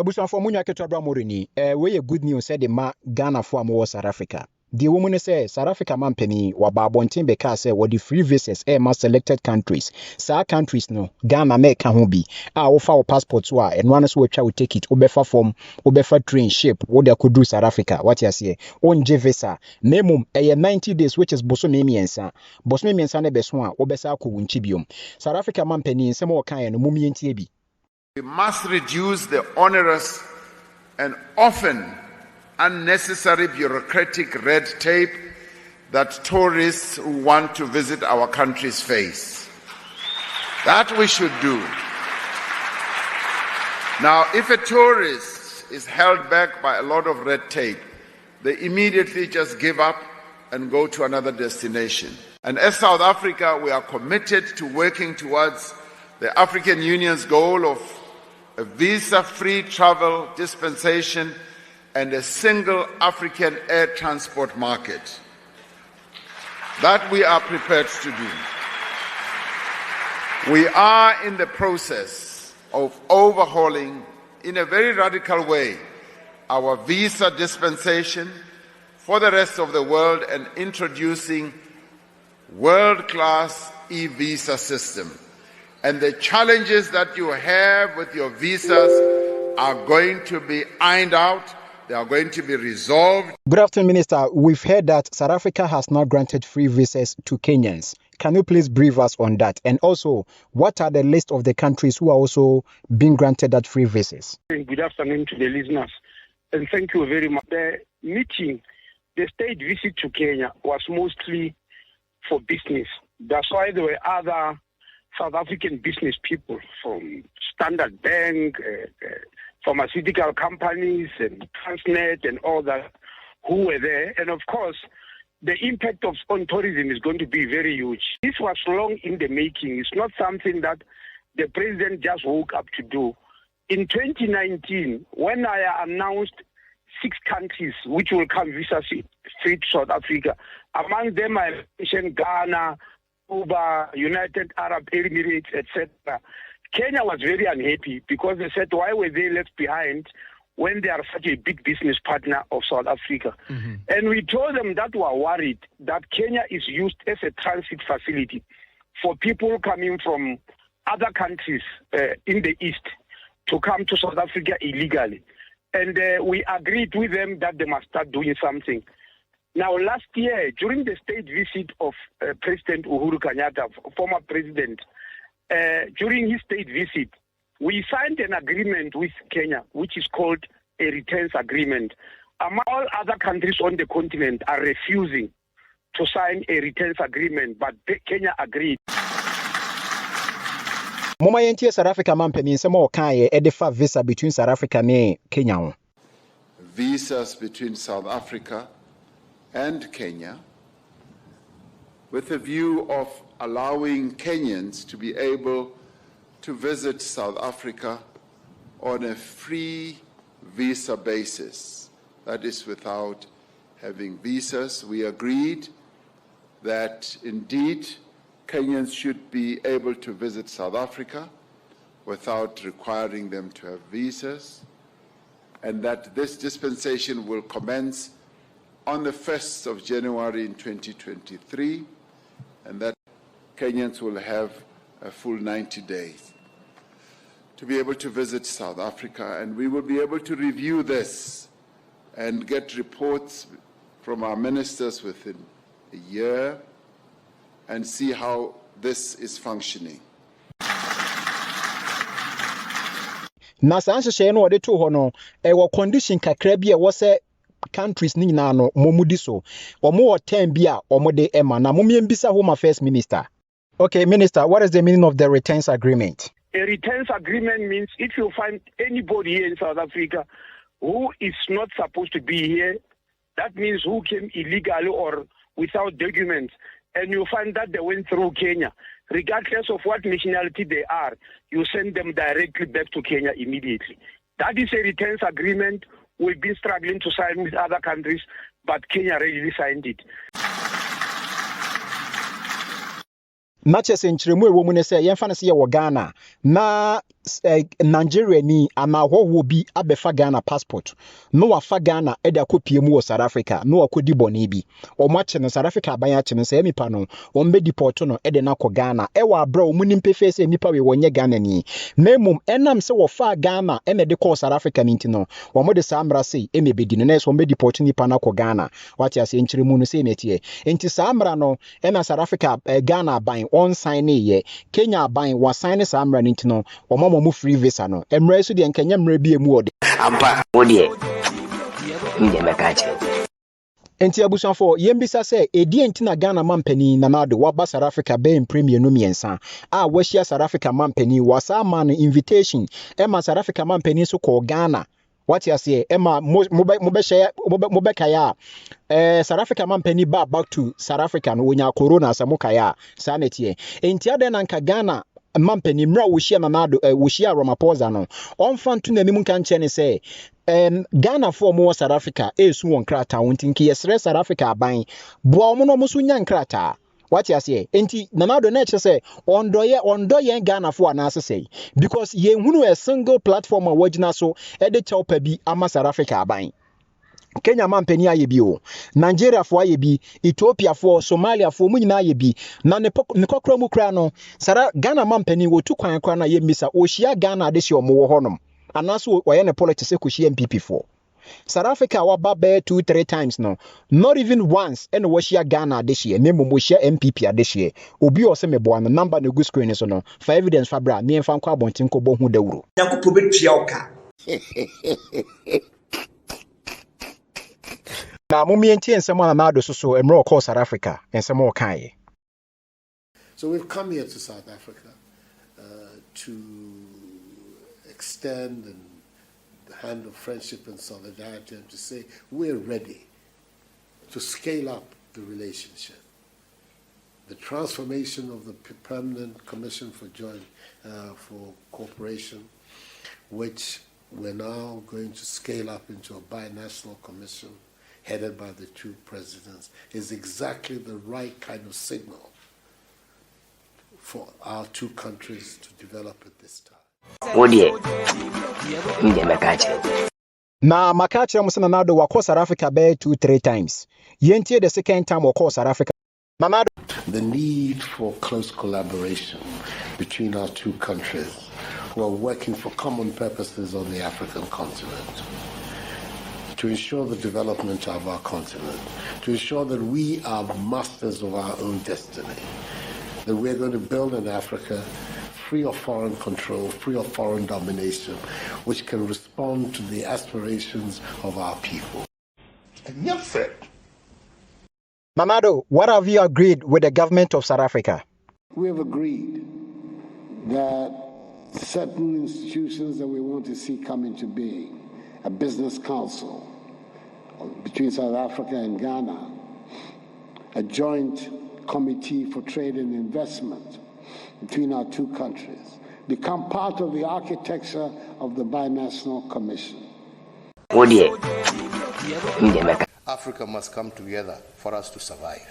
Abusan for Munya Ketabra Morini, we a good news said the ma Ghana for more South Africa. The woman say South Africa man penny wa babontin beka say what the free visas ma selected countries. Sa countries no Ghana make can be. Offer our passports wa and one so we take it obefa form obefa train ship what they could do South Africa. What you say? On visa minimum 90 days which is bosomi miensa. Bosomi miensa ne beswa obesa ko wunchibium. South Africa man penny some more kind no mumi ntiebi. We must reduce the onerous and often unnecessary bureaucratic red tape that tourists who want to visit our countries face. That we should do. Now, if a tourist is held back by a lot of red tape, they immediately just give up and go to another destination. And as South Africa, we are committed to working towards the African Union's goal of a visa-free travel dispensation and a single African air transport market. That we are prepared to do. We are in the process of overhauling, in a very radical way, our visa dispensation for the rest of the world and introducing world-class e-visa system. And the challenges that you have with your visas are going to be ironed out. They are going to be resolved. Good afternoon, Minister. We've heard that South Africa has not granted free visas to Kenyans. Can you please brief us on that? And also, what are the list of the countries who are also being granted that free visas? Good afternoon to the listeners. And thank you very much. The meeting, the state visit to Kenya was mostly for business. That's why there were other South African business people from Standard Bank, pharmaceutical companies and Transnet and all that who were there. And of course, the impact on tourism is going to be very huge. This was long in the making. It's not something that the president just woke up to do. In 2019, when I announced 6 countries which will come visa-free to South Africa, among them I mentioned Ghana, Cuba, United Arab Emirates, etc. Kenya was very unhappy because they said, why were they left behind when they are such a big business partner of South Africa? Mm-hmm. And we told them that we are worried that Kenya is used as a transit facility for people coming from other countries in the East to come to South Africa illegally. And we agreed with them that they must start doing something. Now, last year, during the state visit of President Uhuru Kenyatta, former president, during his state visit, we signed an agreement with Kenya, which is called a returns agreement. All other countries on the continent are refusing to sign a returns agreement, but Kenya agreed. Mama yentie South Africa man peni nsema okaye edefa visa between South Africa and Kenya. Visas between South Africa and Kenya with a view of allowing Kenyans to be able to visit South Africa on a free visa basis. That is without having visas. We agreed that indeed Kenyans should be able to visit South Africa without requiring them to have visas, and that this dispensation will commence on the 1st of January in 2023, and that Kenyans will have a full 90 days to be able to visit South Africa, and we will be able to review this and get reports from our ministers within a year and see how this is functioning. Na sanhye no ode to ho no e condition kakra bi e wo se countries ni na no momudi so omo 10 bi a omo de ema na momiem bisa Home Affairs Minister. Okay, Minister, what is the meaning of the returns agreement? A returns agreement means if you find anybody here in South Africa who is not supposed to be here, that means who came illegally or without documents, and you find that they went through Kenya, regardless of what nationality they are, you send them directly back to Kenya immediately. That is a returns agreement. We've been struggling to sign with other countries, but Kenya already signed it. Matches in Chiremu woman say Yanfana see Ghana. Na Nigeria ni ama wo bi abefa Ghana passport no wafa Ghana e da kopie mu wo South Africa no akodi bone bi omo ache no South Africa aban ache no se mipa no won be deport no e de na ko Ghana e wa bra o munim pefe se mipa we wonye Ghana ni na mum enam se wo fa Ghana e na de ko South Africa ni ntino wo mo de samra se e mebedi no na so be deport nipa na ko Ghana wati ase nchire mu no se metie enti samra no e na South Africa Ghana aban on sign ye Kenya aban wa sign samra ni ntino wo mo free visa no emre so de nkanya mre bi emu ode ampa wodie nde mekache enti abusuafo yembisa se edi enti na Ghana mampani na nado waba South Africa be premier no miensa a wahia South Africa mampani wasa man invitation ema South Africa mampani so ko Ghana wati ase ema mobe kaya South Africa mampani back to South Africa no wonya corona asamukaya sanetie enti ade na nka Ghana mampani mra wohia na nado wohia Ramaphosa no onfa ntu na nimu kan chene se Ghana for mo South Africa esu won krata wontinki yesre South Africa aban boa mo no mo so nya nkrata wati ase enti nanado na eche se ondoye Ghana for na asese because ye hunu a single platform a wagina so e de chawpa bi ama South Africa aban Kenya mampani aye bi o Nigeria fo aye bi Ethiopia fo Somalia fo mu nyina aye bi na ne kokra mu kra no Sara Ghana mampani wo tu kwan kra na ye misa o hia Ghana de hye omo wo honom anaso oye ne politics ekohie MPP for South Africa wa ba 2-3 times no not even once and wo hia Ghana de hye ne mo hia MPP ade hye obi o se mebo an number na go screen so no for evidence fabra me mfa nkwa bontin ko bo hu dawuro yakupo betua oka na mo mienti ensemo na nado so emro ko South Africa ensemo kai. So we've come here to South Africa to extend the hand of friendship and solidarity and to say we're ready to scale up the relationship. The transformation of the Permanent Commission for for Cooperation, which we're now going to scale up into a binational commission headed by the two presidents, is exactly the right kind of signal for our two countries to develop at this time. wodie nde mekache Na makache musana nado wako South Africa be 2-3 times. Yentie the second time wako South Africa. Nanado The need for close collaboration between our two countries who are working for common purposes on the African continent, to ensure the development of our continent, to ensure that we are masters of our own destiny, that we're going to build an Africa free of foreign control, free of foreign domination, which can respond to the aspirations of our people. And yes, sir. Nanado, what have you agreed with the government of South Africa? We have agreed that certain institutions that we want to see come into being, a business council between South Africa and Ghana, a joint committee for trade and investment between our two countries, become part of the architecture of the binational commission. wodie nde mekache Africa must come together for us to survive.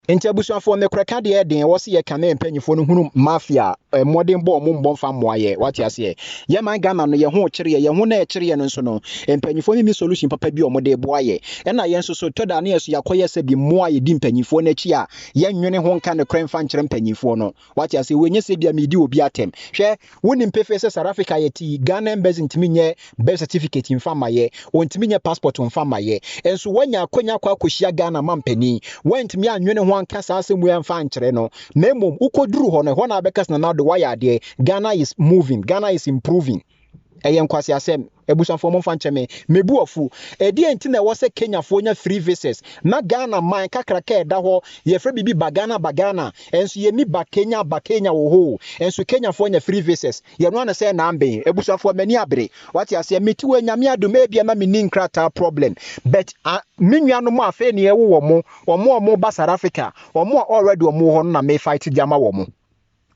Enti abusuafo ne kraka de eden wo se ye kane mpanyifo no hunu mafia modern bo mo mbomfa moaye wati ase ye man Ghana no ye ho kire ye ho na e kire no so no mpanyifo ni solution papa bi omode boaye e na ye nso so toda na yeso yakoye se bi moaye di mpanyifo na chi a ye nwene ho nka ne krenfa nkire mpanyifo no wati ase wenye se bia medi obi atem hwe woni mpefe se South Africa ye ti Ghana embassy ntimi nye birth certificate mfa maye wontimi nye passport mfa maye enso wanya akonya kwa akohia Ghana mampani wantimi anwene ho kasa asemu ya mfa nkyere no na mom ukoduru ho no ho na abekas na nado waya de Ghana is moving, Ghana is improving. Eyen kwasi asem ebusanfo mo mfa nkyeme mebu ofu edi enti na wo se Kenya fo nya free visas na Ghana man kakraka eda ho ye free bibi bagana enso ye mi ba Kenya wo ho enso Kenya fo nya free visas ye no na se na ambe ebusanfo mani abre wati ase meti wo nyame adom e bia ma mini nkrata problem but menua no mo afa ne ye wo mo ba South Africa wo mo already wo mo ho na me fight diama wo mo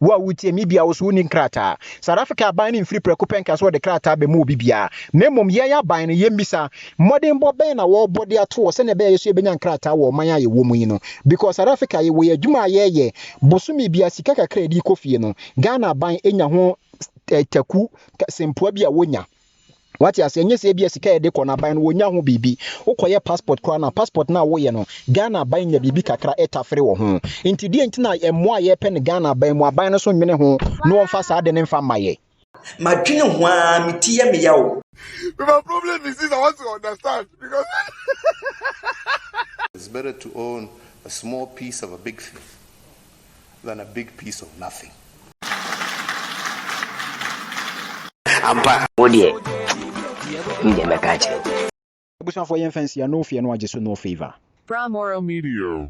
wo wutie mi bia wo so ni nkrata South Africa ban ni mfiri preko penka so de krata be mu bibia na mom ye ya ban no ye mbisa modern bo ben na wo body ato se na be ye so ebenya nkrata wo man aye wo mu yi no because South Africa ye wo adwuma ye bosumi bia sika kakra di kofie no Ghana ban enya ho taku sempoa bia wonya What you say, yes, ABS de kona ban wonya ho bibi. Ukoye passport kwa na passport na wo ye no. Ghana ban ya bibi kakra etafre wo ho. Inti di ntina emwa ye pen Ghana ban mu aban no so nwene ho. No mfa sa de ne mfa maye. Madwene ho a metiye me yawo. My problem is this, I want to understand because It's better to own a small piece of a big thing than a big piece of nothing. Ampa. Odie. Mdemekache. Busan for yen fancy no fear no ajesu no favor. Bramoro Media.